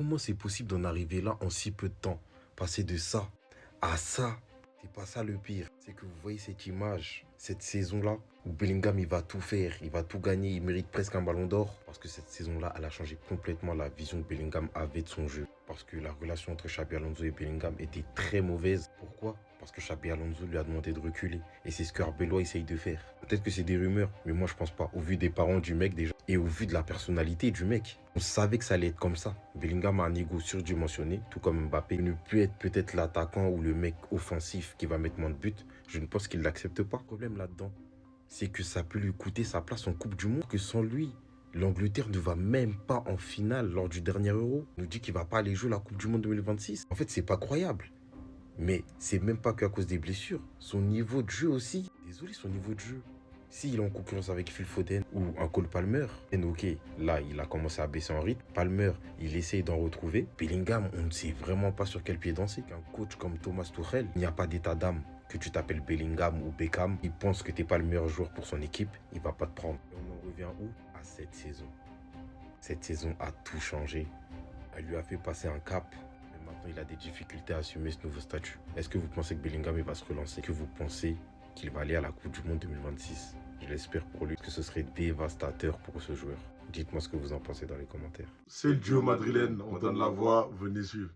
Comment c'est possible d'en arriver là en si peu de temps? Passer de ça à ça. C'est pas ça le pire. C'est que vous voyez cette image, cette saison-là, où Bellingham, il va tout faire, il va tout gagner, il mérite presque un ballon d'or. Parce que cette saison-là, elle a changé complètement la vision que Bellingham avait de son jeu. Parce que la relation entre Xabi Alonso et Bellingham était très mauvaise. Pourquoi? Parce que Xabi Alonso lui a demandé de reculer. Et c'est ce que Arbeloa essaye de faire. Peut-être que c'est des rumeurs, mais moi je pense pas. Au vu des parents du mec déjà, et au vu de la personnalité du mec, on savait que ça allait être comme ça. Bellingham a un ego surdimensionné, tout comme Mbappé. Il ne peut être peut-être l'attaquant ou le mec offensif qui va mettre moins de buts. Je ne pense qu'il ne l'accepte pas. Le problème là-dedans, c'est que ça peut lui coûter sa place en Coupe du Monde. Que sans lui, l'Angleterre ne va même pas en finale lors du dernier Euro. On nous dit qu'il ne va pas aller jouer la Coupe du Monde 2026. En fait, c'est pas croyable. Mais c'est même pas qu'à cause des blessures. Son niveau de jeu aussi. Désolé, son niveau de jeu. S'il est en concurrence avec Phil Foden ou un Cole Palmer, ok, là, il a commencé à baisser en rythme. Palmer, il essaye d'en retrouver. Bellingham, on ne sait vraiment pas sur quel pied danser. Qu'un coach comme Thomas Tuchel, il n'y a pas d'état d'âme. Que tu t'appelles Bellingham ou Beckham, il pense que tu n'es pas le meilleur joueur pour son équipe, il va pas te prendre. Et on en revient où? À cette saison. Cette saison a tout changé. Elle lui a fait passer un cap. Mais maintenant, il a des difficultés à assumer ce nouveau statut. Est-ce que vous pensez que Bellingham il va se relancer? Que vous pensez qu'il va aller à la Coupe du Monde 2026? Je l'espère pour lui, que ce serait dévastateur pour ce joueur. Dites-moi ce que vous en pensez dans les commentaires. C'est le duo madrilène, on donne la voix, venez suivre.